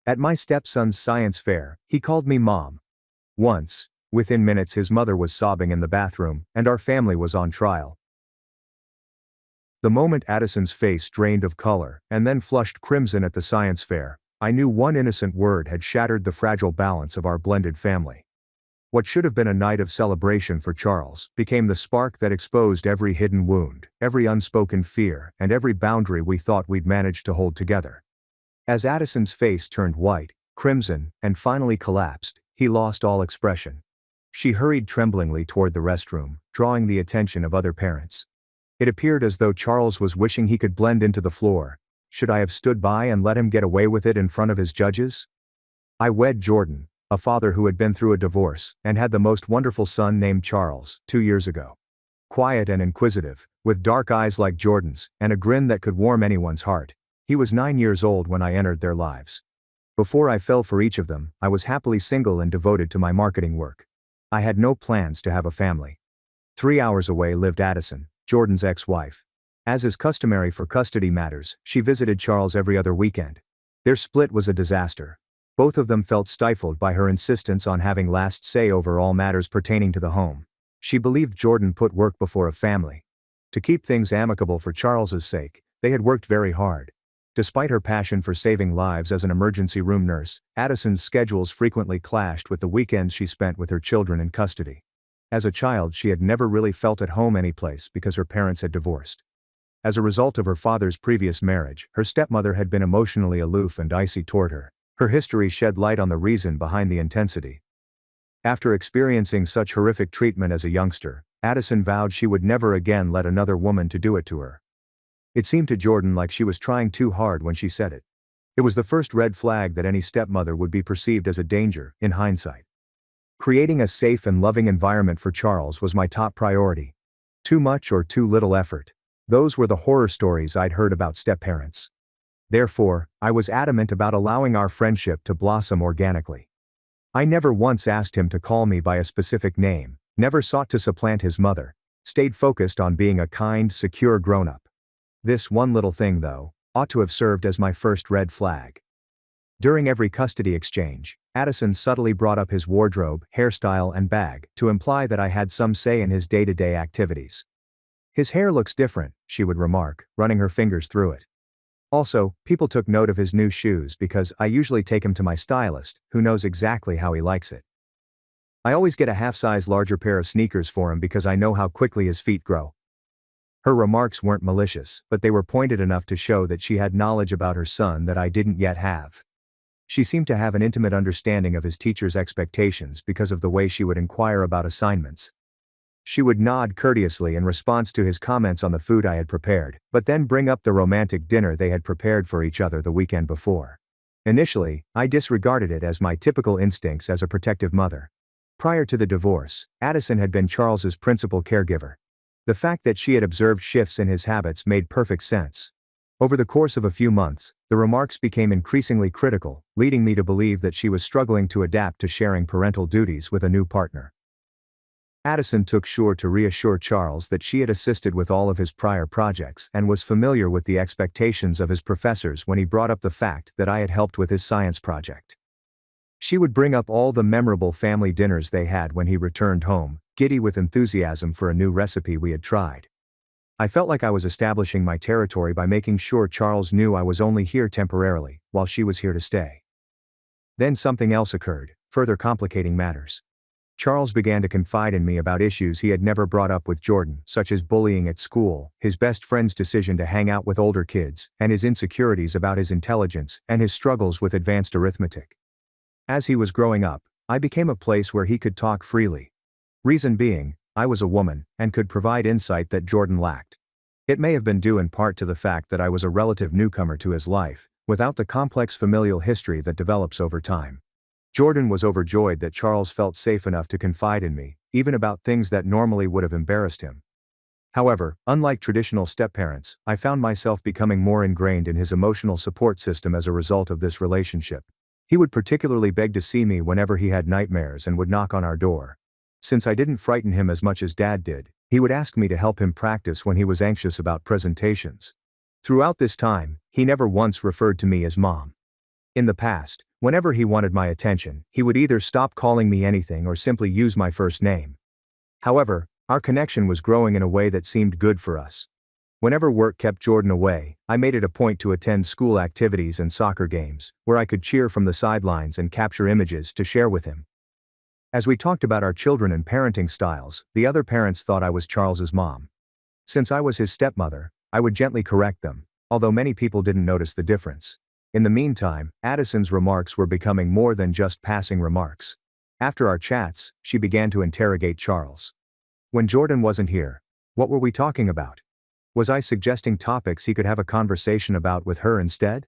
At my stepson's science fair, he called me Mom. Once, within minutes his mother was sobbing in the bathroom, and our family was on trial. The moment Addison's face drained of color, and then flushed crimson at the science fair, I knew one innocent word had shattered the fragile balance of our blended family. What should have been a night of celebration for Charles became the spark that exposed every hidden wound, every unspoken fear, and every boundary we thought we'd managed to hold together. As Addison's face turned white, crimson, and finally collapsed, he lost all expression. She hurried tremblingly toward the restroom, drawing the attention of other parents. It appeared as though Charles was wishing he could blend into the floor. Should I have stood by and let him get away with it in front of his judges? I wed Jordan, a father who had been through a divorce, and had the most wonderful son named Charles, 2 years ago. Quiet and inquisitive, with dark eyes like Jordan's, and a grin that could warm anyone's heart. He was 9 years old when I entered their lives. Before I fell for each of them, I was happily single and devoted to my marketing work. I had no plans to have a family. 3 hours away lived Addison, Jordan's ex-wife. As is customary for custody matters, she visited Charles every other weekend. Their split was a disaster. Both of them felt stifled by her insistence on having last say over all matters pertaining to the home. She believed Jordan put work before a family. To keep things amicable for Charles's sake, they had worked very hard. Despite her passion for saving lives as an emergency room nurse, Addison's schedules frequently clashed with the weekends she spent with her children in custody. As a child, she had never really felt at home anyplace because her parents had divorced. As a result of her father's previous marriage, her stepmother had been emotionally aloof and icy toward her. Her history shed light on the reason behind the intensity. After experiencing such horrific treatment as a youngster, Addison vowed she would never again let another woman to do it to her. It seemed to Jordan like she was trying too hard when she said it. It was the first red flag that any stepmother would be perceived as a danger, in hindsight. Creating a safe and loving environment for Charles was my top priority. Too much or too little effort. Those were the horror stories I'd heard about step-parents. Therefore, I was adamant about allowing our friendship to blossom organically. I never once asked him to call me by a specific name, never sought to supplant his mother, stayed focused on being a kind, secure grown-up. This one little thing, though, ought to have served as my first red flag. During every custody exchange, Addison subtly brought up his wardrobe, hairstyle, and bag, to imply that I had some say in his day-to-day activities. "His hair looks different," she would remark, running her fingers through it. Also, people took note of his new shoes because I usually take him to my stylist, who knows exactly how he likes it. I always get a half-size larger pair of sneakers for him because I know how quickly his feet grow. Her remarks weren't malicious, but they were pointed enough to show that she had knowledge about her son that I didn't yet have. She seemed to have an intimate understanding of his teacher's expectations because of the way she would inquire about assignments. She would nod courteously in response to his comments on the food I had prepared, but then bring up the romantic dinner they had prepared for each other the weekend before. Initially, I disregarded it as my typical instincts as a protective mother. Prior to the divorce, Addison had been Charles's principal caregiver. The fact that she had observed shifts in his habits made perfect sense. Over the course of a few months, the remarks became increasingly critical, leading me to believe that she was struggling to adapt to sharing parental duties with a new partner. Addison took sure to reassure Charles that she had assisted with all of his prior projects and was familiar with the expectations of his professors when he brought up the fact that I had helped with his science project. She would bring up all the memorable family dinners they had when he returned home, giddy with enthusiasm for a new recipe we had tried. I felt like I was establishing my territory by making sure Charles knew I was only here temporarily, while she was here to stay. Then something else occurred, further complicating matters. Charles began to confide in me about issues he had never brought up with Jordan, such as bullying at school, his best friend's decision to hang out with older kids, and his insecurities about his intelligence and his struggles with advanced arithmetic. As he was growing up, I became a place where he could talk freely. Reason being, I was a woman, and could provide insight that Jordan lacked. It may have been due in part to the fact that I was a relative newcomer to his life, without the complex familial history that develops over time. Jordan was overjoyed that Charles felt safe enough to confide in me, even about things that normally would have embarrassed him. However, unlike traditional step-parents, I found myself becoming more ingrained in his emotional support system as a result of this relationship. He would particularly beg to see me whenever he had nightmares and would knock on our door. Since I didn't frighten him as much as Dad did, he would ask me to help him practice when he was anxious about presentations. Throughout this time, he never once referred to me as Mom. In the past, whenever he wanted my attention, he would either stop calling me anything or simply use my first name. However, our connection was growing in a way that seemed good for us. Whenever work kept Jordan away, I made it a point to attend school activities and soccer games, where I could cheer from the sidelines and capture images to share with him. As we talked about our children and parenting styles, the other parents thought I was Charles's mom. Since I was his stepmother, I would gently correct them, although many people didn't notice the difference. In the meantime, Addison's remarks were becoming more than just passing remarks. After our chats, she began to interrogate Charles. When Jordan wasn't here, what were we talking about? Was I suggesting topics he could have a conversation about with her instead?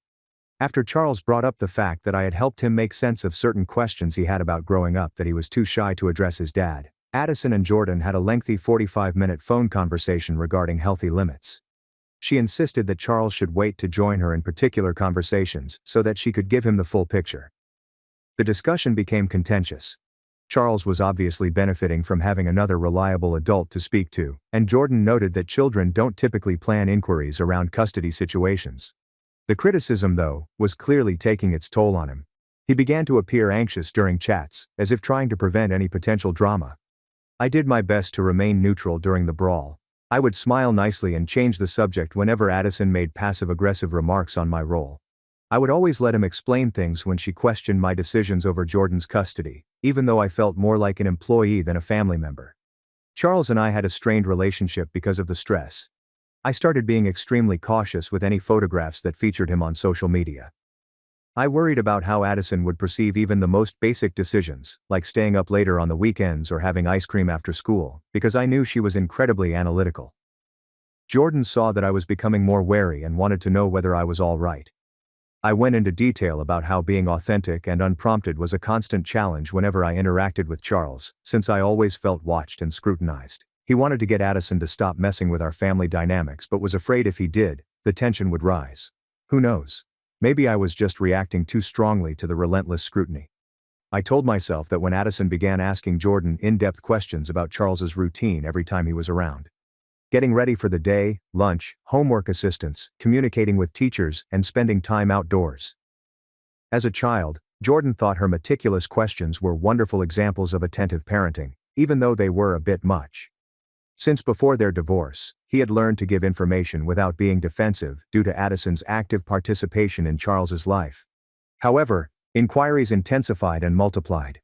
After Charles brought up the fact that I had helped him make sense of certain questions he had about growing up that he was too shy to address his dad, Addison and Jordan had a lengthy 45-minute phone conversation regarding healthy limits. She insisted that Charles should wait to join her in particular conversations so that she could give him the full picture. The discussion became contentious. Charles was obviously benefiting from having another reliable adult to speak to, and Jordan noted that children don't typically plan inquiries around custody situations. The criticism, though, was clearly taking its toll on him. He began to appear anxious during chats, as if trying to prevent any potential drama. I did my best to remain neutral during the brawl. I would smile nicely and change the subject whenever Addison made passive-aggressive remarks on my role. I would always let him explain things when she questioned my decisions over Jordan's custody, even though I felt more like an employee than a family member. Charles and I had a strained relationship because of the stress. I started being extremely cautious with any photographs that featured him on social media. I worried about how Addison would perceive even the most basic decisions, like staying up later on the weekends or having ice cream after school, because I knew she was incredibly analytical. Jordan saw that I was becoming more wary and wanted to know whether I was all right. I went into detail about how being authentic and unprompted was a constant challenge whenever I interacted with Charles, since I always felt watched and scrutinized. He wanted to get Addison to stop messing with our family dynamics but was afraid if he did, the tension would rise. Who knows? Maybe I was just reacting too strongly to the relentless scrutiny. I told myself that when Addison began asking Jordan in-depth questions about Charles's routine every time he was around, getting ready for the day, lunch, homework assistance, communicating with teachers, and spending time outdoors. As a child, Jordan thought her meticulous questions were wonderful examples of attentive parenting, even though they were a bit much. Since before their divorce, he had learned to give information without being defensive due to Addison's active participation in Charles's life. However, inquiries intensified and multiplied.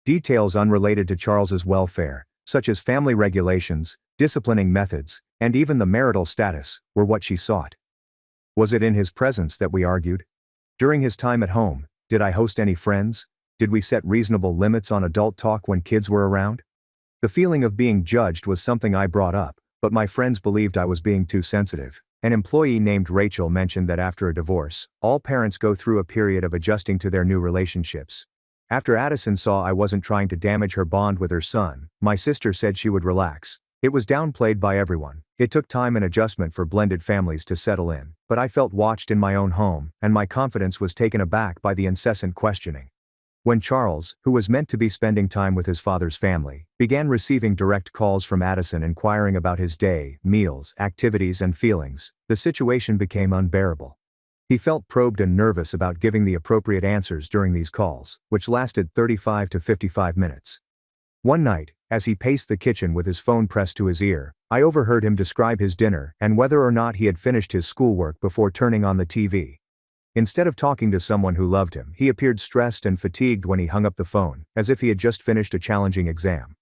Details unrelated to Charles's welfare, such as family regulations, disciplining methods, and even the marital status, were what she sought. Was it in his presence that we argued? During his time at home, did I host any friends? Did we set reasonable limits on adult talk when kids were around? The feeling of being judged was something I brought up, but my friends believed I was being too sensitive. An employee named Rachel mentioned that after a divorce, all parents go through a period of adjusting to their new relationships. After Addison saw I wasn't trying to damage her bond with her son, my sister said she would relax. It was downplayed by everyone. It took time and adjustment for blended families to settle in, but I felt watched in my own home, and my confidence was taken aback by the incessant questioning. When Charles, who was meant to be spending time with his father's family, began receiving direct calls from Addison inquiring about his day, meals, activities, and feelings, the situation became unbearable. He felt probed and nervous about giving the appropriate answers during these calls, which lasted 35 to 55 minutes. One night, as he paced the kitchen with his phone pressed to his ear, I overheard him describe his dinner and whether or not he had finished his schoolwork before turning on the TV. Instead of talking to someone who loved him, he appeared stressed and fatigued when he hung up the phone, as if he had just finished a challenging exam.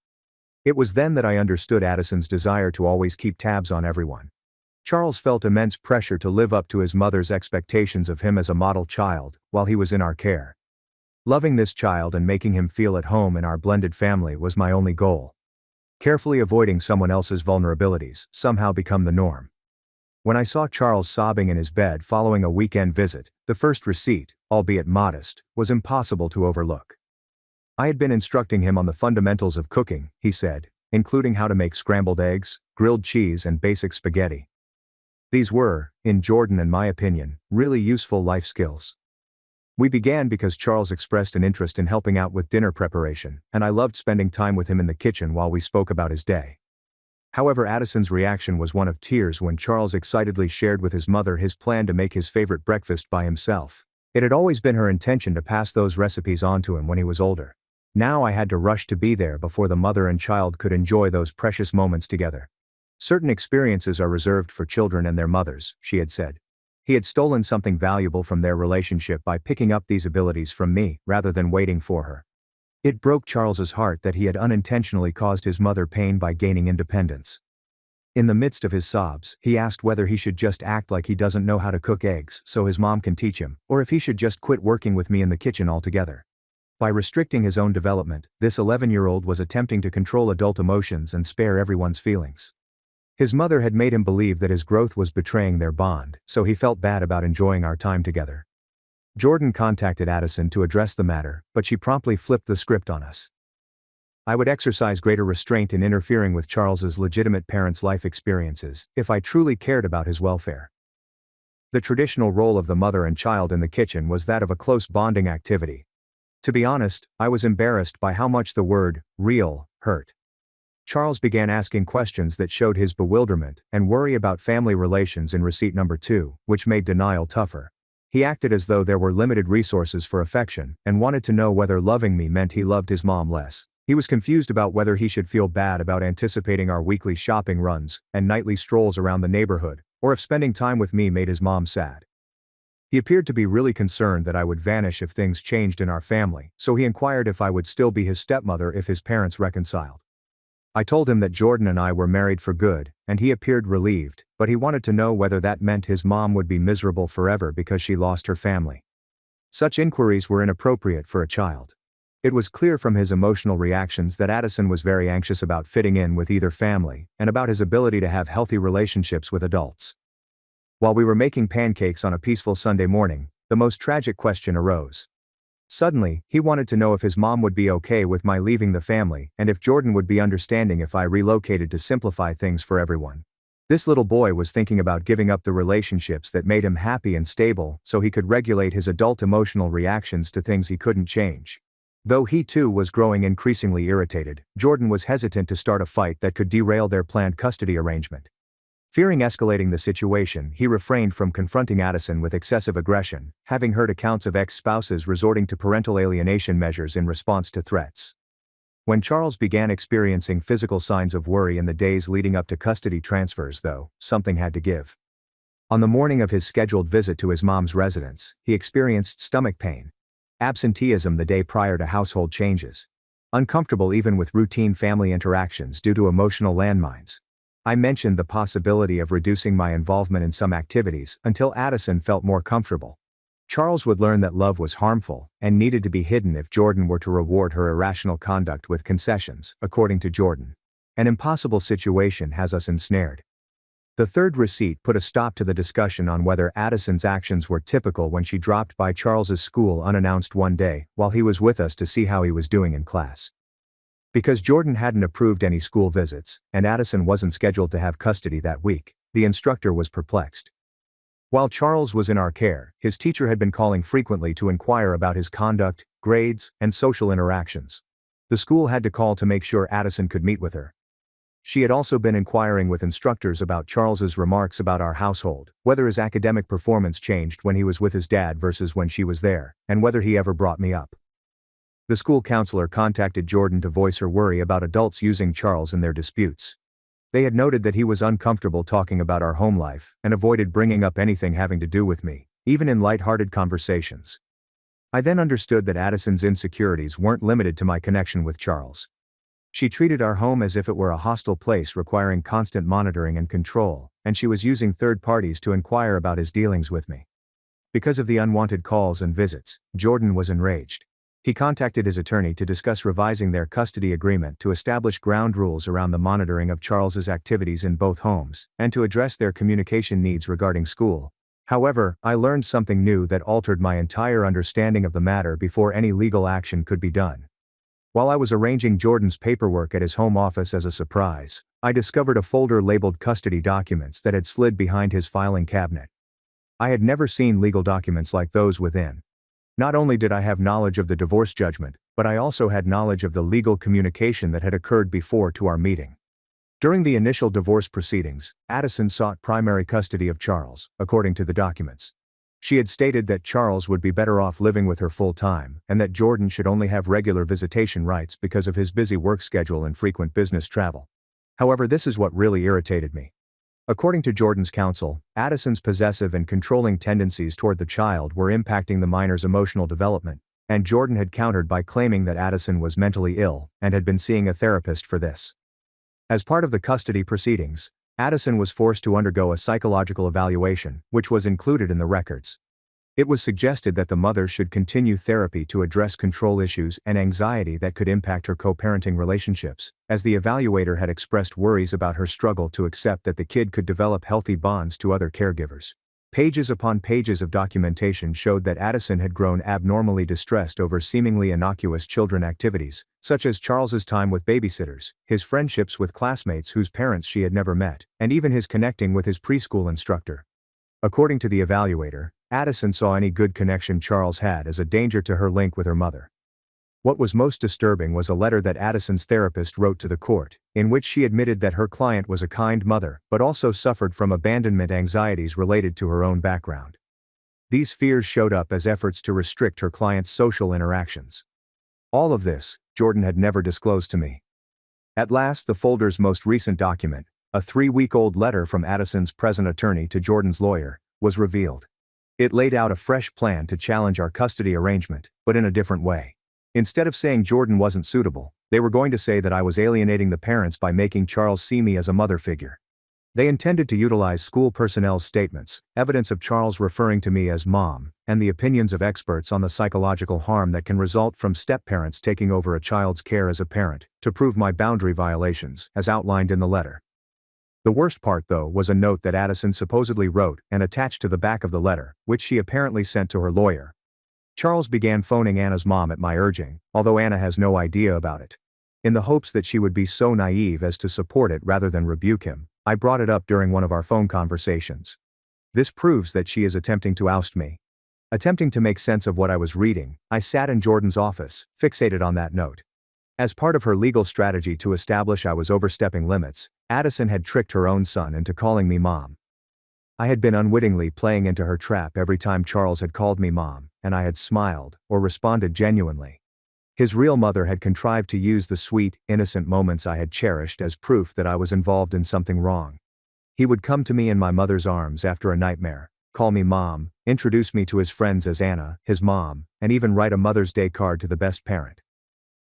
It was then that I understood Addison's desire to always keep tabs on everyone. Charles felt immense pressure to live up to his mother's expectations of him as a model child, while he was in our care. Loving this child and making him feel at home in our blended family was my only goal. Carefully avoiding someone else's vulnerabilities somehow became the norm. When I saw Charles sobbing in his bed following a weekend visit, the first receipt, albeit modest, was impossible to overlook. I had been instructing him on the fundamentals of cooking, he said, including how to make scrambled eggs, grilled cheese, and basic spaghetti. These were, in Jordan and my opinion, really useful life skills. We began because Charles expressed an interest in helping out with dinner preparation, and I loved spending time with him in the kitchen while we spoke about his day. However, Addison's reaction was one of tears when Charles excitedly shared with his mother his plan to make his favorite breakfast by himself. It had always been her intention to pass those recipes on to him when he was older. Now I had to rush to be there before the mother and child could enjoy those precious moments together. Certain experiences are reserved for children and their mothers, she had said. He had stolen something valuable from their relationship by picking up these abilities from me, rather than waiting for her. It broke Charles's heart that he had unintentionally caused his mother pain by gaining independence. In the midst of his sobs, he asked whether he should just act like he doesn't know how to cook eggs so his mom can teach him, or if he should just quit working with me in the kitchen altogether. By restricting his own development, this 11-year-old was attempting to control adult emotions and spare everyone's feelings. His mother had made him believe that his growth was betraying their bond, so he felt bad about enjoying our time together. Jordan contacted Addison to address the matter, but she promptly flipped the script on us. I would exercise greater restraint in interfering with Charles's legitimate parents' life experiences, if I truly cared about his welfare. The traditional role of the mother and child in the kitchen was that of a close bonding activity. To be honest, I was embarrassed by how much the word real hurt. Charles began asking questions that showed his bewilderment and worry about family relations in receipt number 2, which made denial tougher. He acted as though there were limited resources for affection, and wanted to know whether loving me meant he loved his mom less. He was confused about whether he should feel bad about anticipating our weekly shopping runs and nightly strolls around the neighborhood, or if spending time with me made his mom sad. He appeared to be really concerned that I would vanish if things changed in our family, so he inquired if I would still be his stepmother if his parents reconciled. I told him that Jordan and I were married for good, and he appeared relieved, but he wanted to know whether that meant his mom would be miserable forever because she lost her family. Such inquiries were inappropriate for a child. It was clear from his emotional reactions that Addison was very anxious about fitting in with either family, and about his ability to have healthy relationships with adults. While we were making pancakes on a peaceful Sunday morning, the most tragic question arose. Suddenly, he wanted to know if his mom would be okay with my leaving the family, and if Jordan would be understanding if I relocated to simplify things for everyone. This little boy was thinking about giving up the relationships that made him happy and stable so he could regulate his adult emotional reactions to things he couldn't change. Though he too was growing increasingly irritated, Jordan was hesitant to start a fight that could derail their planned custody arrangement. Fearing escalating the situation, he refrained from confronting Addison with excessive aggression, having heard accounts of ex-spouses resorting to parental alienation measures in response to threats. When Charles began experiencing physical signs of worry in the days leading up to custody transfers, though, something had to give. On the morning of his scheduled visit to his mom's residence, he experienced stomach pain. Absenteeism the day prior to household changes. Uncomfortable even with routine family interactions due to emotional landmines. I mentioned the possibility of reducing my involvement in some activities until Addison felt more comfortable. Charles would learn that love was harmful and needed to be hidden if Jordan were to reward her irrational conduct with concessions, according to Jordan. An impossible situation has us ensnared. The third receipt put a stop to the discussion on whether Addison's actions were typical when she dropped by Charles's school unannounced one day while he was with us to see how he was doing in class. Because Jordan hadn't approved any school visits, and Addison wasn't scheduled to have custody that week, the instructor was perplexed. While Charles was in our care, his teacher had been calling frequently to inquire about his conduct, grades, and social interactions. The school had to call to make sure Addison could meet with her. She had also been inquiring with instructors about Charles's remarks about our household, whether his academic performance changed when he was with his dad versus when she was there, and whether he ever brought me up. The school counselor contacted Jordan to voice her worry about adults using Charles in their disputes. They had noted that he was uncomfortable talking about our home life and avoided bringing up anything having to do with me, even in light-hearted conversations. I then understood that Addison's insecurities weren't limited to my connection with Charles. She treated our home as if it were a hostile place requiring constant monitoring and control, and she was using third parties to inquire about his dealings with me. Because of the unwanted calls and visits, Jordan was enraged. He contacted his attorney to discuss revising their custody agreement to establish ground rules around the monitoring of Charles's activities in both homes, and to address their communication needs regarding school. However, I learned something new that altered my entire understanding of the matter before any legal action could be done. While I was arranging Jordan's paperwork at his home office as a surprise, I discovered a folder labeled custody documents that had slid behind his filing cabinet. I had never seen legal documents like those within. Not only did I have knowledge of the divorce judgment, but I also had knowledge of the legal communication that had occurred before to our meeting. During the initial divorce proceedings, Addison sought primary custody of Charles, according to the documents. She had stated that Charles would be better off living with her full-time, and that Jordan should only have regular visitation rights because of his busy work schedule and frequent business travel. However, this is what really irritated me. According to Jordan's counsel, Addison's possessive and controlling tendencies toward the child were impacting the minor's emotional development, and Jordan had countered by claiming that Addison was mentally ill and had been seeing a therapist for this. As part of the custody proceedings, Addison was forced to undergo a psychological evaluation, which was included in the records. It was suggested that the mother should continue therapy to address control issues and anxiety that could impact her co-parenting relationships, as the evaluator had expressed worries about her struggle to accept that the kid could develop healthy bonds to other caregivers. Pages upon pages of documentation showed that Addison had grown abnormally distressed over seemingly innocuous children activities, such as Charles's time with babysitters, his friendships with classmates whose parents she had never met, and even his connecting with his preschool instructor. According to the evaluator, Addison saw any good connection Charles had as a danger to her link with her mother. What was most disturbing was a letter that Addison's therapist wrote to the court, in which she admitted that her client was a kind mother, but also suffered from abandonment anxieties related to her own background. These fears showed up as efforts to restrict her client's social interactions. All of this, Jordan had never disclosed to me. At last, the folder's most recent document, a 3-week-old letter from Addison's present attorney to Jordan's lawyer, was revealed. It laid out a fresh plan to challenge our custody arrangement, but in a different way. Instead of saying Jordan wasn't suitable, they were going to say that I was alienating the parents by making Charles see me as a mother figure. They intended to utilize school personnel's statements, evidence of Charles referring to me as mom, and the opinions of experts on the psychological harm that can result from step-parents taking over a child's care as a parent, to prove my boundary violations, as outlined in the letter. The worst part, though, was a note that Addison supposedly wrote and attached to the back of the letter, which she apparently sent to her lawyer. Charles began phoning Anna's mom at my urging, although Anna has no idea about it. In the hopes that she would be so naive as to support it rather than rebuke him, I brought it up during one of our phone conversations. This proves that she is attempting to oust me. Attempting to make sense of what I was reading, I sat in Jordan's office, fixated on that note. As part of her legal strategy to establish I was overstepping limits, Addison had tricked her own son into calling me mom. I had been unwittingly playing into her trap every time Charles had called me mom, and I had smiled, or responded genuinely. His real mother had contrived to use the sweet, innocent moments I had cherished as proof that I was involved in something wrong. He would come to me in my mother's arms after a nightmare, call me mom, introduce me to his friends as Anna, his mom, and even write a Mother's Day card to the best parent.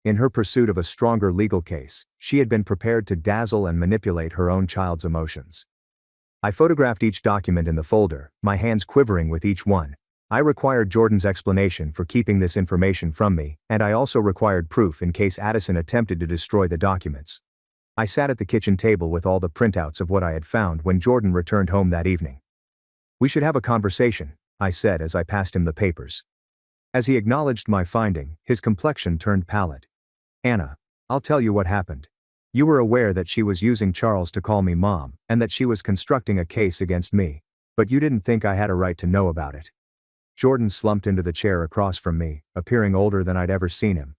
In her pursuit of a stronger legal case, she had been prepared to dazzle and manipulate her own child's emotions. I photographed each document in the folder, my hands quivering with each one. I required Jordan's explanation for keeping this information from me, and I also required proof in case Addison attempted to destroy the documents. I sat at the kitchen table with all the printouts of what I had found when Jordan returned home that evening. "We should have a conversation," I said as I passed him the papers. As he acknowledged my finding, his complexion turned pallid. "Anna, I'll tell you what happened. You were aware that she was using Charles to call me mom, and that she was constructing a case against me, but you didn't think I had a right to know about it." Jordan slumped into the chair across from me, appearing older than I'd ever seen him.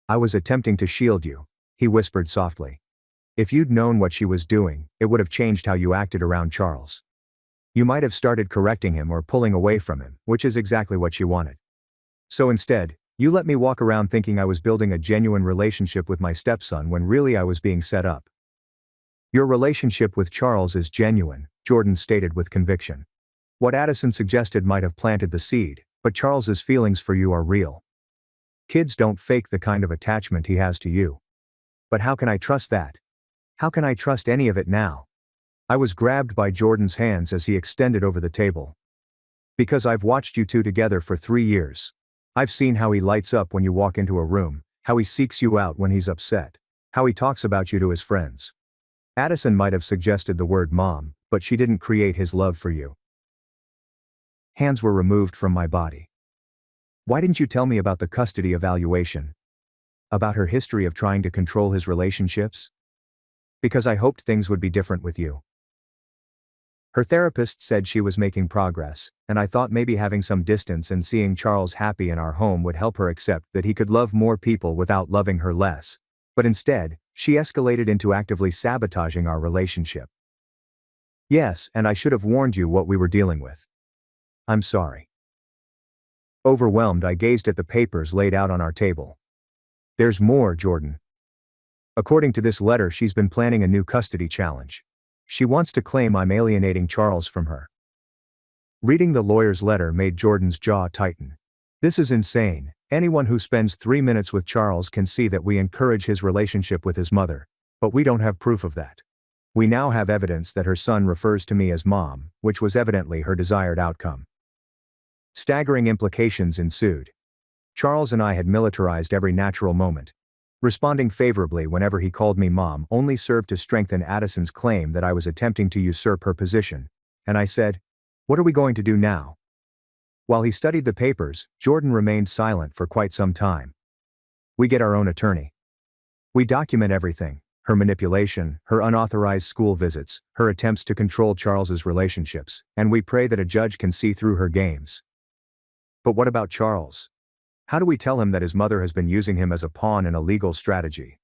"I was attempting to shield you," he whispered softly. "If you'd known what she was doing, it would have changed how you acted around Charles. You might have started correcting him or pulling away from him, which is exactly what she wanted. So instead, you let me walk around thinking I was building a genuine relationship with my stepson when really I was being set up." "Your relationship with Charles is genuine," Jordan stated with conviction. "What Addison suggested might have planted the seed, but Charles's feelings for you are real. Kids don't fake the kind of attachment he has to you." "But how can I trust that? How can I trust any of it now?" I was grabbed by Jordan's hands as he extended over the table. "Because I've watched you two together for 3 years. I've seen how he lights up when you walk into a room, how he seeks you out when he's upset, how he talks about you to his friends. Addison might have suggested the word mom, but she didn't create his love for you." Hands were removed from my body. "Why didn't you tell me about the custody evaluation? About her history of trying to control his relationships?" "Because I hoped things would be different with you. Her therapist said she was making progress, and I thought maybe having some distance and seeing Charles happy in our home would help her accept that he could love more people without loving her less. But instead, she escalated into actively sabotaging our relationship. Yes, and I should have warned you what we were dealing with. I'm sorry." Overwhelmed, I gazed at the papers laid out on our table. There's more, Jordan. According to this letter, she's been planning a new custody challenge. She wants to claim I'm alienating Charles from her. Reading the lawyer's letter made Jordan's jaw tighten. This is insane. Anyone who spends 3 minutes with Charles can see that we encourage his relationship with his mother, but we don't have proof of that. We now have evidence that her son refers to me as Mom, which was evidently her desired outcome. Staggering implications ensued. Charles and I had militarized every natural moment. Responding favorably whenever he called me Mom only served to strengthen Addison's claim that I was attempting to usurp her position, and I said, "What are we going to do now?" While he studied the papers, Jordan remained silent for quite some time. We get our own attorney. We document everything, her manipulation, her unauthorized school visits, her attempts to control Charles's relationships, and we pray that a judge can see through her games. But what about Charles? How do we tell him that his mother has been using him as a pawn in a legal strategy?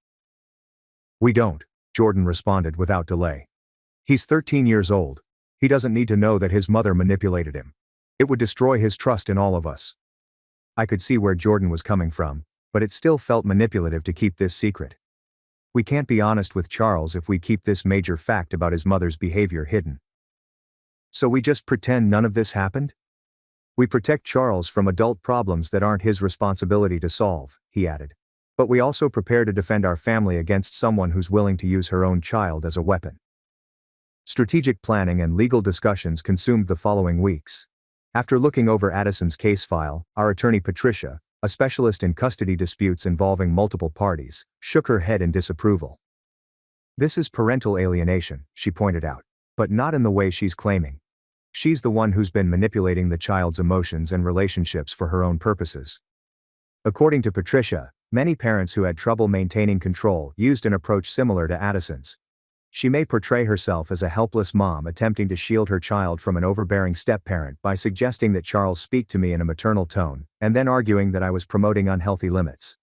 We don't, Jordan responded without delay. He's 13 years old. He doesn't need to know that his mother manipulated him. It would destroy his trust in all of us. I could see where Jordan was coming from, but it still felt manipulative to keep this secret. We can't be honest with Charles if we keep this major fact about his mother's behavior hidden. So we just pretend none of this happened? We protect Charles from adult problems that aren't his responsibility to solve, he added. But we also prepare to defend our family against someone who's willing to use her own child as a weapon. Strategic planning and legal discussions consumed the following weeks. After looking over Addison's case file, our attorney Patricia, a specialist in custody disputes involving multiple parties, shook her head in disapproval. This is parental alienation, she pointed out, but not in the way she's claiming. She's the one who's been manipulating the child's emotions and relationships for her own purposes. According to Patricia, many parents who had trouble maintaining control used an approach similar to Addison's. She may portray herself as a helpless mom attempting to shield her child from an overbearing step-parent by suggesting that Charles speak to me in a maternal tone, and then arguing that I was promoting unhealthy limits.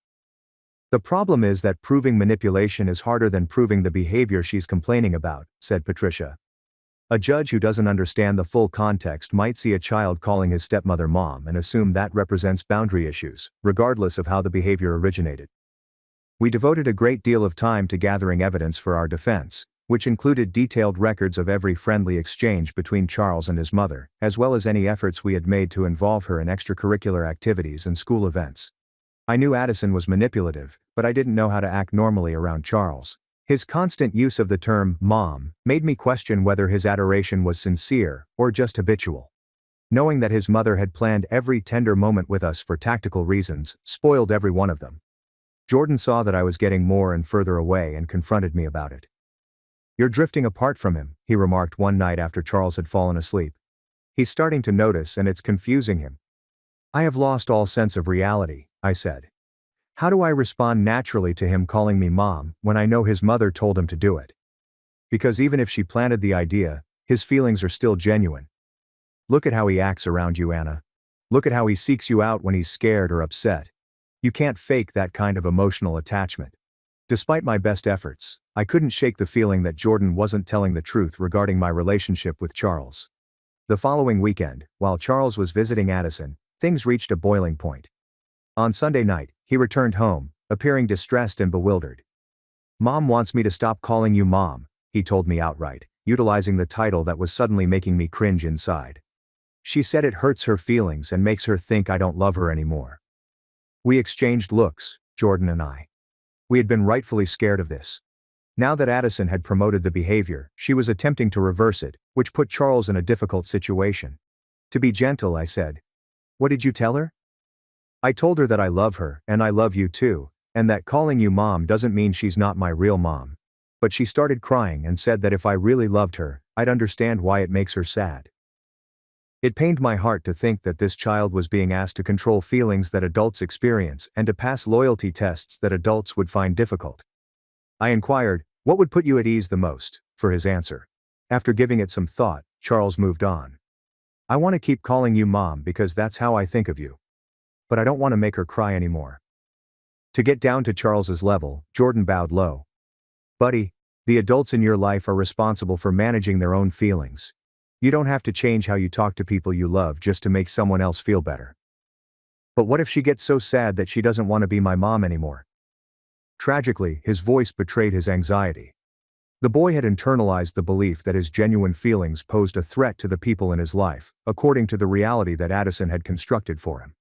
The problem is that proving manipulation is harder than proving the behavior she's complaining about, said Patricia. A judge who doesn't understand the full context might see a child calling his stepmother Mom and assume that represents boundary issues, regardless of how the behavior originated. We devoted a great deal of time to gathering evidence for our defense, which included detailed records of every friendly exchange between Charles and his mother, as well as any efforts we had made to involve her in extracurricular activities and school events. I knew Addison was manipulative, but I didn't know how to act normally around Charles. His constant use of the term Mom made me question whether his adoration was sincere or just habitual. Knowing that his mother had planned every tender moment with us for tactical reasons spoiled every one of them. Jordan saw that I was getting more and further away and confronted me about it. "You're drifting apart from him," he remarked one night after Charles had fallen asleep. "He's starting to notice and it's confusing him." "I have lost all sense of reality," I said. "How do I respond naturally to him calling me Mom when I know his mother told him to do it? Because even if she planted the idea, his feelings are still genuine. Look at how he acts around you, Anna. Look at how he seeks you out when he's scared or upset. You can't fake that kind of emotional attachment." Despite my best efforts, I couldn't shake the feeling that Jordan wasn't telling the truth regarding my relationship with Charles. The following weekend, while Charles was visiting Addison, things reached a boiling point. On Sunday night, he returned home, appearing distressed and bewildered. "Mom wants me to stop calling you Mom," he told me outright, utilizing the title that was suddenly making me cringe inside. "She said it hurts her feelings and makes her think I don't love her anymore." We exchanged looks, Jordan and I. We had been rightfully scared of this. Now that Addison had promoted the behavior, she was attempting to reverse it, which put Charles in a difficult situation. To be gentle, I said, "What did you tell her?" "I told her that I love her, and I love you too, and that calling you Mom doesn't mean she's not my real mom." But she started crying and said that if I really loved her, I'd understand why it makes her sad. It pained my heart to think that this child was being asked to control feelings that adults experience and to pass loyalty tests that adults would find difficult. I inquired, "What would put you at ease the most?" for his answer. After giving it some thought, Charles moved on. "I want to keep calling you Mom because that's how I think of you. But I don't want to make her cry anymore." To get down to Charles's level, Jordan bowed low. "Buddy, the adults in your life are responsible for managing their own feelings. You don't have to change how you talk to people you love just to make someone else feel better." But what if she gets so sad that she doesn't want to be my mom anymore? Tragically, his voice betrayed his anxiety. The boy had internalized the belief that his genuine feelings posed a threat to the people in his life, according to the reality that Addison had constructed for him.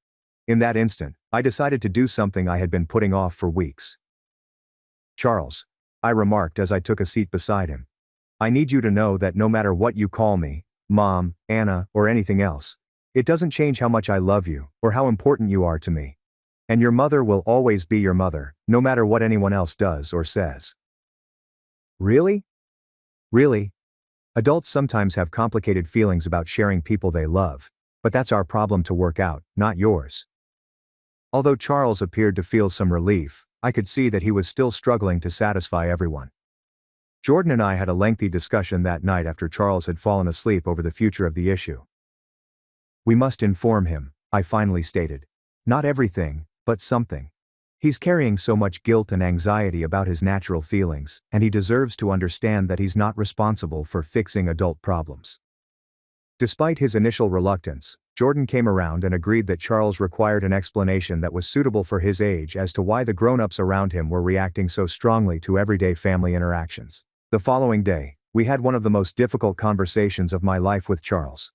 In that instant, I decided to do something I had been putting off for weeks. "Charles," I remarked as I took a seat beside him, "I need you to know that no matter what you call me, Mom, Anna, or anything else, it doesn't change how much I love you, or how important you are to me. And your mother will always be your mother, no matter what anyone else does or says." Really? Really? Adults sometimes have complicated feelings about sharing people they love, but that's our problem to work out, not yours. Although Charles appeared to feel some relief, I could see that he was still struggling to satisfy everyone. Jordan and I had a lengthy discussion that night after Charles had fallen asleep over the future of the issue. "We must inform him," I finally stated. "Not everything, but something. He's carrying so much guilt and anxiety about his natural feelings, and he deserves to understand that he's not responsible for fixing adult problems." Despite his initial reluctance, Jordan came around and agreed that Charles required an explanation that was suitable for his age as to why the grown-ups around him were reacting so strongly to everyday family interactions. The following day, we had one of the most difficult conversations of my life with Charles.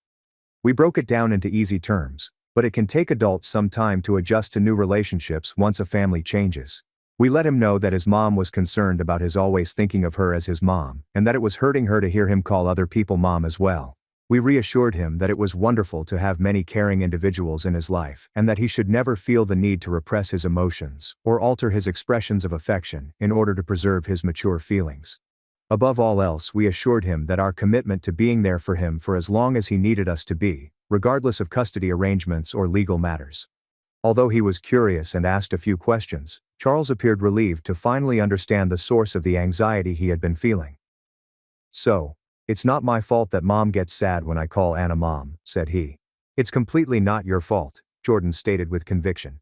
We broke it down into easy terms, but it can take adults some time to adjust to new relationships once a family changes. We let him know that his mom was concerned about his always thinking of her as his mom, and that it was hurting her to hear him call other people mom as well. We reassured him that it was wonderful to have many caring individuals in his life, and that he should never feel the need to repress his emotions or alter his expressions of affection in order to preserve his mature feelings. Above all else, we assured him that our commitment to being there for him for as long as he needed us to be, regardless of custody arrangements or legal matters. Although he was curious and asked a few questions, Charles appeared relieved to finally understand the source of the anxiety he had been feeling. "So, it's not my fault that Mom gets sad when I call Anna Mom," said he. "It's completely not your fault," Jordan stated with conviction.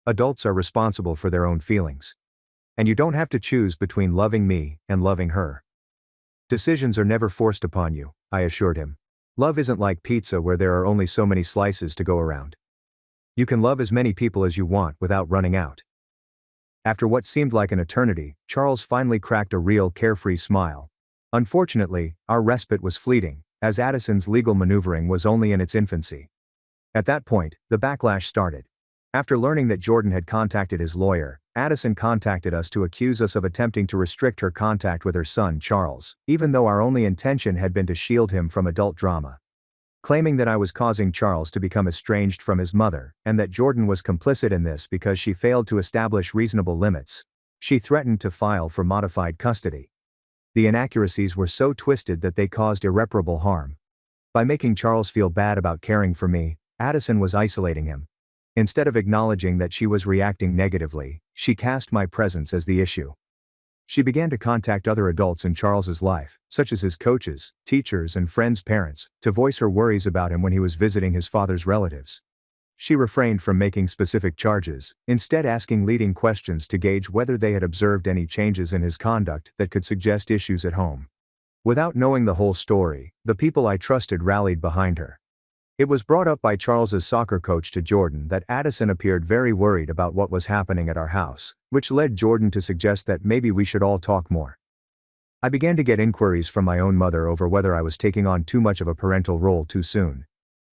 "Adults are responsible for their own feelings. And you don't have to choose between loving me and loving her. Decisions are never forced upon you," I assured him. "Love isn't like pizza where there are only so many slices to go around. You can love as many people as you want without running out." After what seemed like an eternity, Charles finally cracked a real carefree smile. Unfortunately, our respite was fleeting, as Addison's legal maneuvering was only in its infancy. At that point, the backlash started. After learning that Jordan had contacted his lawyer, Addison contacted us to accuse us of attempting to restrict her contact with her son Charles, even though our only intention had been to shield him from adult drama. Claiming that I was causing Charles to become estranged from his mother, and that Jordan was complicit in this because she failed to establish reasonable limits, she threatened to file for modified custody. The inaccuracies were so twisted that they caused irreparable harm. By making Charles feel bad about caring for me, Addison was isolating him. Instead of acknowledging that she was reacting negatively, she cast my presence as the issue. She began to contact other adults in Charles's life, such as his coaches, teachers, and friends' parents, to voice her worries about him when he was visiting his father's relatives. She refrained from making specific charges, instead asking leading questions to gauge whether they had observed any changes in his conduct that could suggest issues at home. Without knowing the whole story, the people I trusted rallied behind her. It was brought up by Charles's soccer coach to Jordan that Addison appeared very worried about what was happening at our house, which led Jordan to suggest that maybe we should all talk more. I began to get inquiries from my own mother over whether I was taking on too much of a parental role too soon.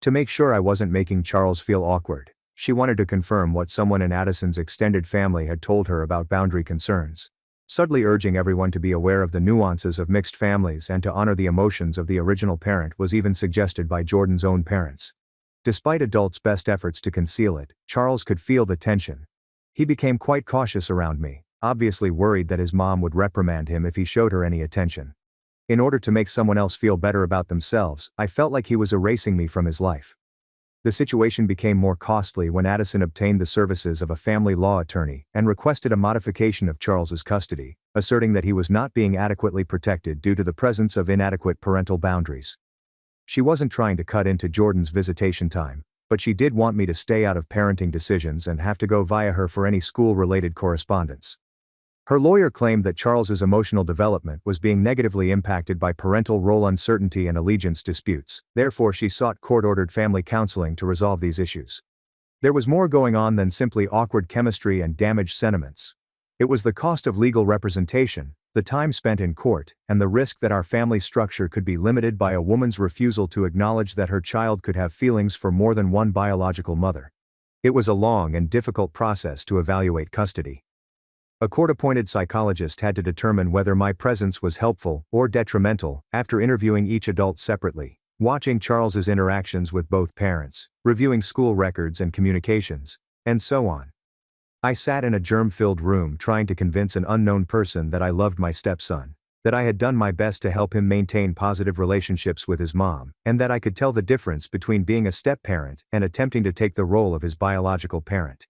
To make sure I wasn't making Charles feel awkward, she wanted to confirm what someone in Addison's extended family had told her about boundary concerns, subtly urging everyone to be aware of the nuances of mixed families and to honor the emotions of the original parent was even suggested by Jordan's own parents. Despite adults' best efforts to conceal it, Charles could feel the tension. He became quite cautious around me, obviously worried that his mom would reprimand him if he showed her any attention. In order to make someone else feel better about themselves, I felt like he was erasing me from his life. The situation became more costly when Addison obtained the services of a family law attorney and requested a modification of Charles's custody, asserting that he was not being adequately protected due to the presence of inadequate parental boundaries. She wasn't trying to cut into Jordan's visitation time, but she did want me to stay out of parenting decisions and have to go via her for any school-related correspondence. Her lawyer claimed that Charles's emotional development was being negatively impacted by parental role uncertainty and allegiance disputes, therefore she sought court-ordered family counseling to resolve these issues. There was more going on than simply awkward chemistry and damaged sentiments. It was the cost of legal representation, the time spent in court, and the risk that our family structure could be limited by a woman's refusal to acknowledge that her child could have feelings for more than one biological mother. It was a long and difficult process to evaluate custody. A court-appointed psychologist had to determine whether my presence was helpful or detrimental after interviewing each adult separately, watching Charles's interactions with both parents, reviewing school records and communications, and so on. I sat in a germ-filled room trying to convince an unknown person that I loved my stepson, that I had done my best to help him maintain positive relationships with his mom, and that I could tell the difference between being a step-parent and attempting to take the role of his biological parent.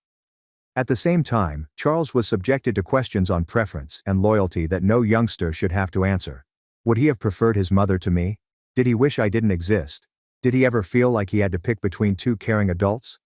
At the same time, Charles was subjected to questions on preference and loyalty that no youngster should have to answer. Would he have preferred his mother to me? Did he wish I didn't exist? Did he ever feel like he had to pick between two caring adults?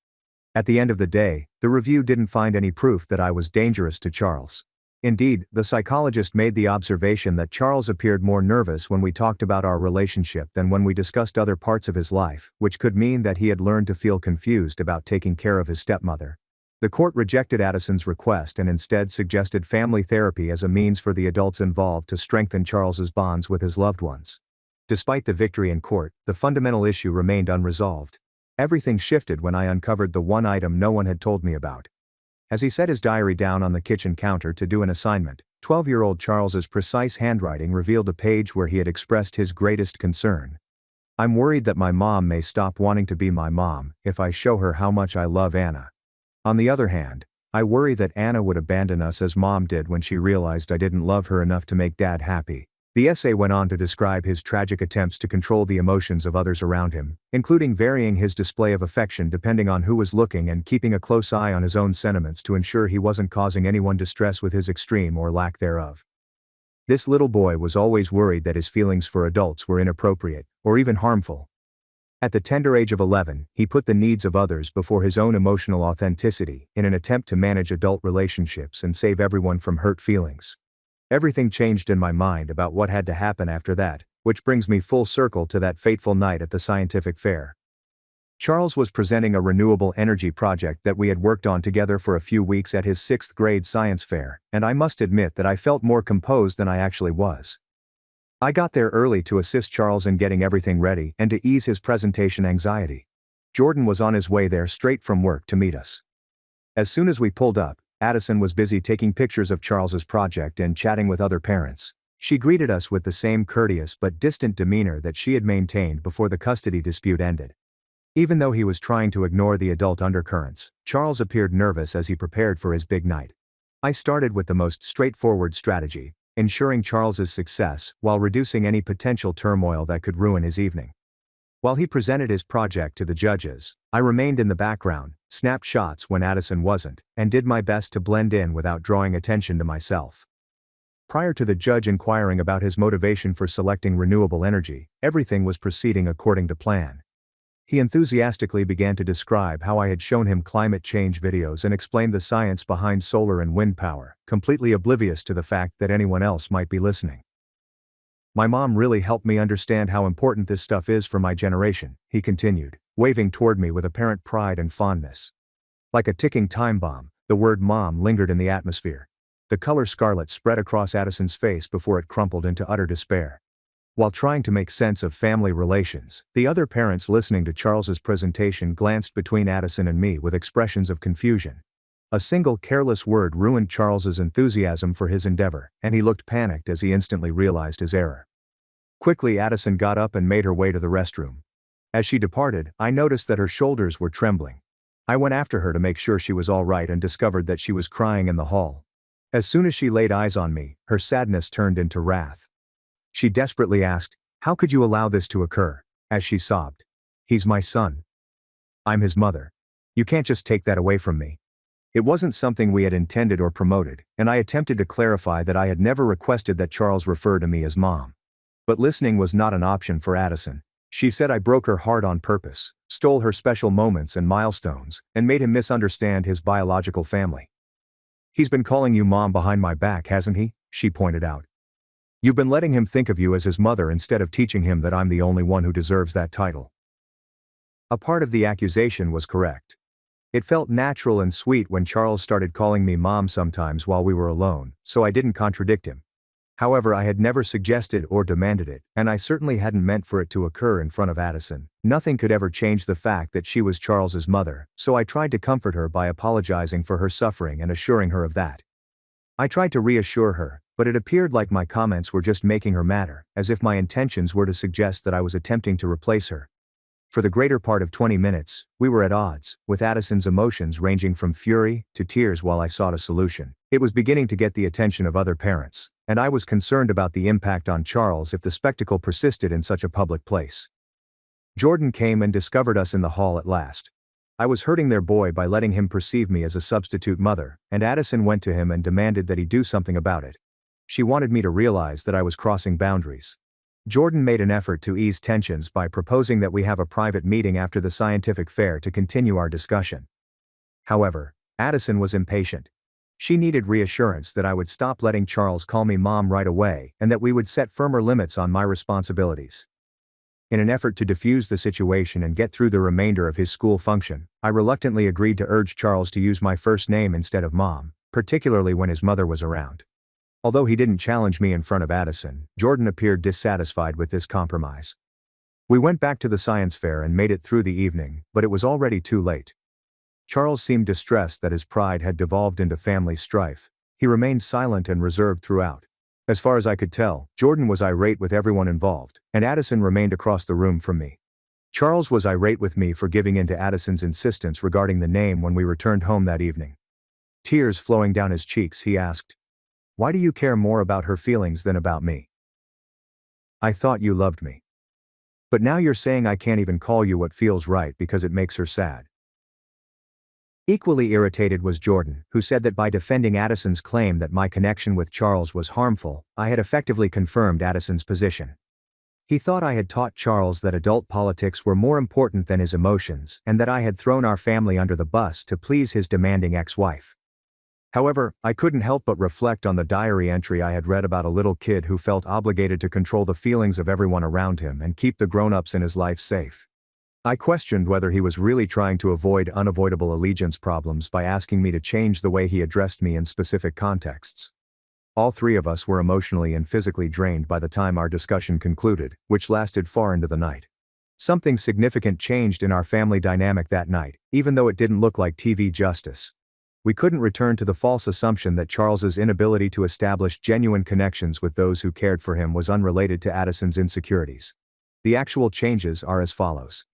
At the end of the day, the review didn't find any proof that I was dangerous to Charles. Indeed, the psychologist made the observation that Charles appeared more nervous when we talked about our relationship than when we discussed other parts of his life, which could mean that he had learned to feel confused about taking care of his stepmother. The court rejected Addison's request and instead suggested family therapy as a means for the adults involved to strengthen Charles's bonds with his loved ones. Despite the victory in court, the fundamental issue remained unresolved. Everything shifted when I uncovered the one item no one had told me about. As he set his diary down on the kitchen counter to do an assignment, 12-year-old Charles's precise handwriting revealed a page where he had expressed his greatest concern. I'm worried that my mom may stop wanting to be my mom if I show her how much I love Anna. On the other hand, I worry that Anna would abandon us as mom did when she realized I didn't love her enough to make dad happy. The essay went on to describe his tragic attempts to control the emotions of others around him, including varying his display of affection depending on who was looking and keeping a close eye on his own sentiments to ensure he wasn't causing anyone distress with his extreme or lack thereof. This little boy was always worried that his feelings for adults were inappropriate, or even harmful. At the tender age of 11, he put the needs of others before his own emotional authenticity in an attempt to manage adult relationships and save everyone from hurt feelings. Everything changed in my mind about what had to happen after that, which brings me full circle to that fateful night at the scientific fair. Charles was presenting a renewable energy project that we had worked on together for a few weeks at his 6th grade science fair, and I must admit that I felt more composed than I actually was. I got there early to assist Charles in getting everything ready and to ease his presentation anxiety. Jordan was on his way there straight from work to meet us. As soon as we pulled up, Addison was busy taking pictures of Charles's project and chatting with other parents. She greeted us with the same courteous but distant demeanor that she had maintained before the custody dispute ended. Even though he was trying to ignore the adult undercurrents, Charles appeared nervous as he prepared for his big night. I started with the most straightforward strategy, ensuring Charles's success while reducing any potential turmoil that could ruin his evening. While he presented his project to the judges, I remained in the background, snapped shots when Addison wasn't, and did my best to blend in without drawing attention to myself. Prior to the judge inquiring about his motivation for selecting renewable energy, everything was proceeding according to plan. He enthusiastically began to describe how I had shown him climate change videos and explained the science behind solar and wind power, completely oblivious to the fact that anyone else might be listening. My mom really helped me understand how important this stuff is for my generation, he continued, waving toward me with apparent pride and fondness. Like a ticking time bomb, the word mom lingered in the atmosphere. The color scarlet spread across Addison's face before it crumpled into utter despair. While trying to make sense of family relations, the other parents listening to Charles's presentation glanced between Addison and me with expressions of confusion. A single careless word ruined Charles's enthusiasm for his endeavor, and he looked panicked as he instantly realized his error. Quickly, Addison got up and made her way to the restroom. As she departed, I noticed that her shoulders were trembling. I went after her to make sure she was all right and discovered that she was crying in the hall. As soon as she laid eyes on me, her sadness turned into wrath. She desperately asked, "How could you allow this to occur?" as she sobbed. "He's my son. I'm his mother. You can't just take that away from me." It wasn't something we had intended or promoted, and I attempted to clarify that I had never requested that Charles refer to me as mom. But listening was not an option for Addison. She said I broke her heart on purpose, stole her special moments and milestones, and made him misunderstand his biological family. "He's been calling you mom behind my back, hasn't he?" she pointed out. "You've been letting him think of you as his mother instead of teaching him that I'm the only one who deserves that title." A part of the accusation was correct. It felt natural and sweet when Charles started calling me mom sometimes while we were alone, so I didn't contradict him. However, I had never suggested or demanded it, and I certainly hadn't meant for it to occur in front of Addison. Nothing could ever change the fact that she was Charles's mother, so I tried to comfort her by apologizing for her suffering and assuring her of that. I tried to reassure her, but it appeared like my comments were just making her madder, as if my intentions were to suggest that I was attempting to replace her. For the greater part of 20 minutes, we were at odds, with Addison's emotions ranging from fury to tears while I sought a solution. It was beginning to get the attention of other parents, and I was concerned about the impact on Charles if the spectacle persisted in such a public place. Jordan came and discovered us in the hall at last. I was hurting their boy by letting him perceive me as a substitute mother, and Addison went to him and demanded that he do something about it. She wanted me to realize that I was crossing boundaries. Jordan made an effort to ease tensions by proposing that we have a private meeting after the scientific fair to continue our discussion. However, Addison was impatient. She needed reassurance that I would stop letting Charles call me mom right away and that we would set firmer limits on my responsibilities. In an effort to defuse the situation and get through the remainder of his school function, I reluctantly agreed to urge Charles to use my first name instead of mom, particularly when his mother was around. Although he didn't challenge me in front of Addison, Jordan appeared dissatisfied with this compromise. We went back to the science fair and made it through the evening, but it was already too late. Charles seemed distressed that his pride had devolved into family strife. He remained silent and reserved throughout. As far as I could tell, Jordan was irate with everyone involved, and Addison remained across the room from me. Charles was irate with me for giving in to Addison's insistence regarding the name when we returned home that evening. Tears flowing down his cheeks, he asked, "Why do you care more about her feelings than about me? I thought you loved me. But now you're saying I can't even call you what feels right because it makes her sad." Equally irritated was Jordan, who said that by defending Addison's claim that my connection with Charles was harmful, I had effectively confirmed Addison's position. He thought I had taught Charles that adult politics were more important than his emotions and that I had thrown our family under the bus to please his demanding ex-wife. However, I couldn't help but reflect on the diary entry I had read about a little kid who felt obligated to control the feelings of everyone around him and keep the grown-ups in his life safe. I questioned whether he was really trying to avoid unavoidable allegiance problems by asking me to change the way he addressed me in specific contexts. All three of us were emotionally and physically drained by the time our discussion concluded, which lasted far into the night. Something significant changed in our family dynamic that night, even though it didn't look like TV justice. We couldn't return to the false assumption that Charles's inability to establish genuine connections with those who cared for him was unrelated to Addison's insecurities. The actual changes are as follows.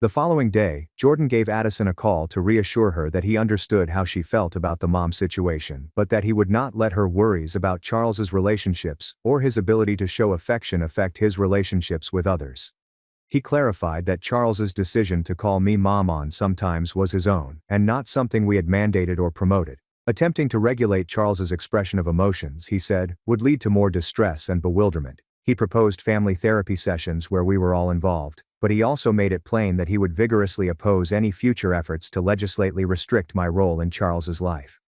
The following day, Jordan gave Addison a call to reassure her that he understood how she felt about the mom situation, but that he would not let her worries about Charles's relationships or his ability to show affection affect his relationships with others. He clarified that Charles's decision to call me mom on sometimes was his own, and not something we had mandated or promoted. Attempting to regulate Charles's expression of emotions, he said, would lead to more distress and bewilderment. He proposed family therapy sessions where we were all involved, but he also made it plain that he would vigorously oppose any future efforts to legislately restrict my role in Charles's life.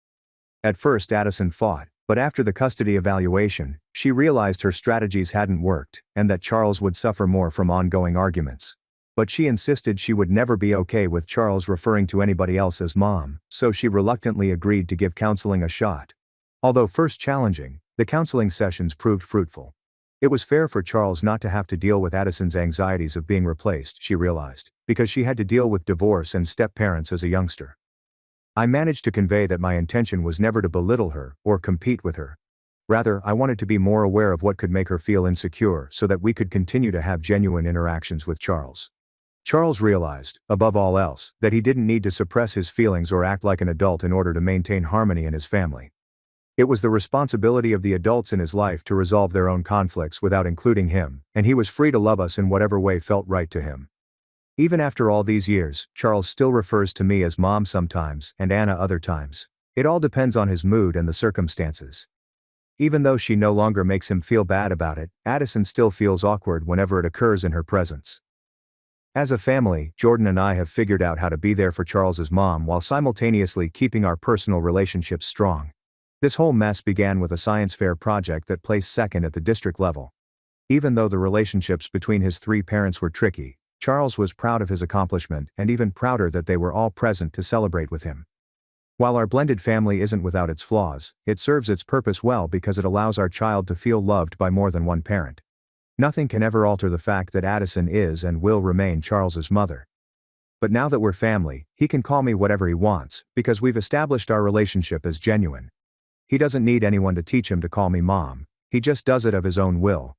At first Addison fought, but after the custody evaluation, she realized her strategies hadn't worked, and that Charles would suffer more from ongoing arguments. But she insisted she would never be okay with Charles referring to anybody else as mom, so she reluctantly agreed to give counseling a shot. Although first challenging, the counseling sessions proved fruitful. It was fair for Charles not to have to deal with Addison's anxieties of being replaced, she realized, because she had to deal with divorce and step-parents as a youngster. I managed to convey that my intention was never to belittle her or compete with her. Rather, I wanted to be more aware of what could make her feel insecure so that we could continue to have genuine interactions with Charles. Charles realized, above all else, that he didn't need to suppress his feelings or act like an adult in order to maintain harmony in his family. It was the responsibility of the adults in his life to resolve their own conflicts without including him, and he was free to love us in whatever way felt right to him. Even after all these years, Charles still refers to me as mom sometimes and Anna other times. It all depends on his mood and the circumstances. Even though she no longer makes him feel bad about it, Addison still feels awkward whenever it occurs in her presence. As a family, Jordan and I have figured out how to be there for Charles's mom while simultaneously keeping our personal relationships strong. This whole mess began with a science fair project that placed second at the district level. Even though the relationships between his three parents were tricky, Charles was proud of his accomplishment and even prouder that they were all present to celebrate with him. While our blended family isn't without its flaws, it serves its purpose well because it allows our child to feel loved by more than one parent. Nothing can ever alter the fact that Addison is and will remain Charles's mother. But now that we're family, he can call me whatever he wants, because we've established our relationship as genuine. He doesn't need anyone to teach him to call me mom, he just does it of his own will,